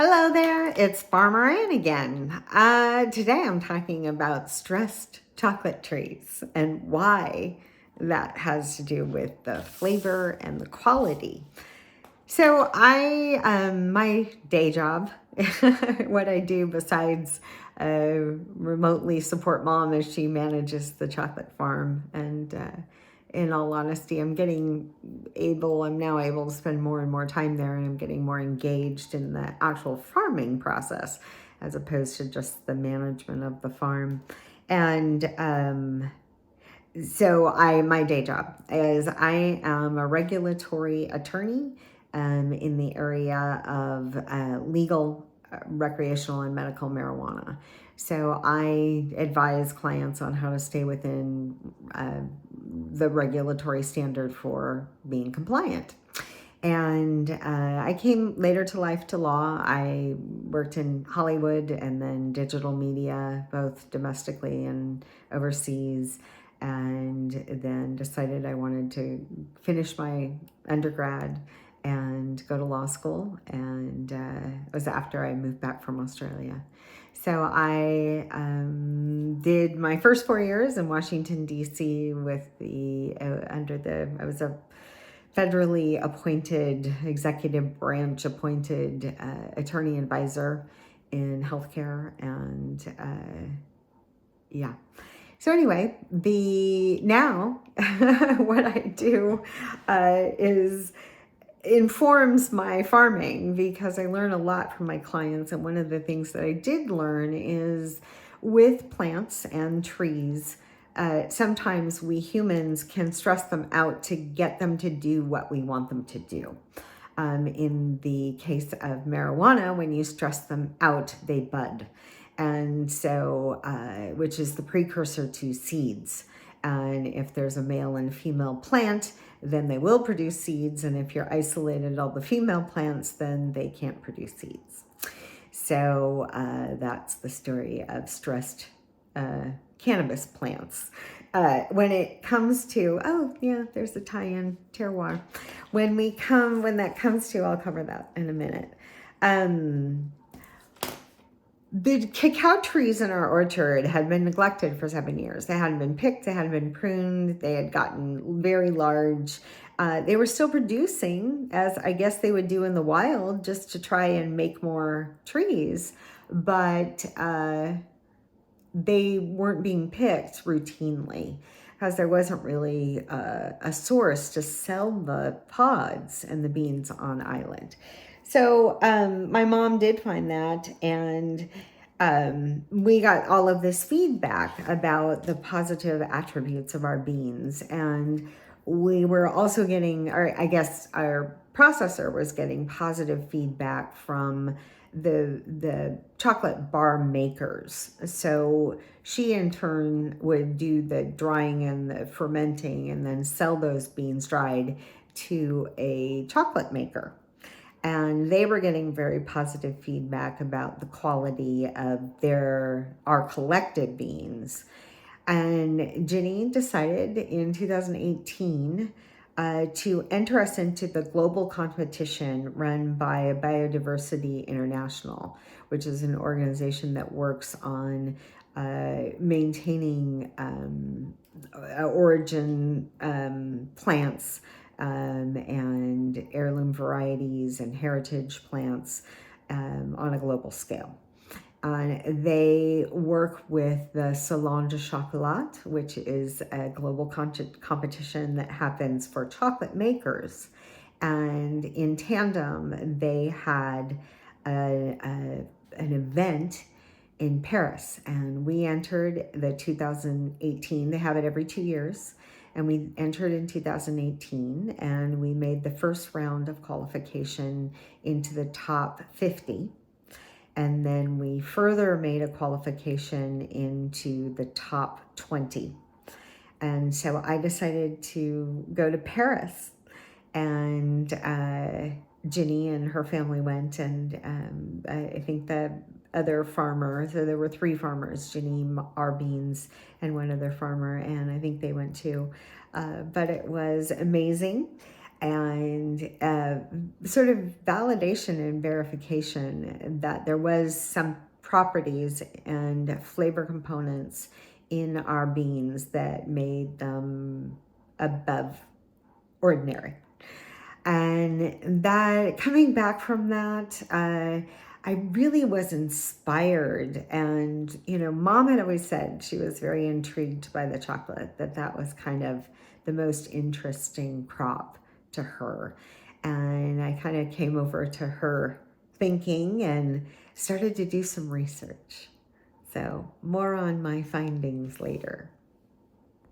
Hello there, it's Farmer Ann again. Today I'm talking about stressed chocolate trees and why that has to do with the flavor and the quality. So my day job, what I do besides remotely support mom as she manages the chocolate farm. And in all honesty, I'm now able to spend more and more time there, and I'm getting more engaged in the actual farming process as opposed to just the management of the farm. And my day job is I am a regulatory attorney in the area of legal, recreational, and medical marijuana. So I advise clients on how to stay within the regulatory standard for being compliant. And I came later to life to law. I worked in Hollywood and then digital media, both domestically and overseas, and then decided I wanted to finish my undergrad and go to law school. And it was after I moved back from Australia. So I did my first 4 years in Washington, D.C. with I was a federally appointed, executive branch appointed attorney advisor in healthcare. And yeah. So anyway, now what I do is informs my farming, because I learn a lot from my clients. And one of the things that I did learn is with plants and trees, sometimes we humans can stress them out to get them to do what we want them to do. In the case of marijuana, when you stress them out, they bud. And so, which is the precursor to seeds. And if there's a male and female plant, then they will produce seeds. And if you're isolated all the female plants, then they can't produce seeds. So that's the story of stressed cannabis plants. When it comes to, there's a tie-in, terroir. When that comes to, I'll cover that in a minute. The cacao trees in our orchard had been neglected for 7 years. They hadn't been picked, they hadn't been pruned, they had gotten very large. They were still producing, as I guess they would do in the wild, just to try and make more trees, but they weren't being picked routinely because there wasn't really a source to sell the pods and the beans on island. So my mom did find that, and we got all of this feedback about the positive attributes of our beans. And we were also getting, or I guess our processor was getting positive feedback from the chocolate bar makers. So she in turn would do the drying and the fermenting and then sell those beans dried to a chocolate maker. And they were getting very positive feedback about the quality of our collected beans. And Ginny decided in 2018 to enter us into the global competition run by Biodiversity International, which is an organization that works on maintaining origin plants and heirloom varieties and heritage plants on a global scale. They work with the Salon de Chocolat, which is a global competition that happens for chocolate makers. And in tandem, they had an event in Paris, and we entered the 2018. They have it every 2 years. And we entered in 2018, and we made the first round of qualification into the top 50. And then we further made a qualification into the top 20. And so I decided to go to Paris, and Ginny and her family went, and I think the other farmer, so there were 3 farmers, Ginny, our beans, and one other farmer, and I think they went too. But it was amazing. and sort of validation and verification that there was some properties and flavor components in our beans that made them above ordinary. And that, coming back from that, I really was inspired. And, mom had always said she was very intrigued by the chocolate, that was kind of the most interesting crop to her. And I kind of came over to her thinking and started to do some research. So more on my findings later.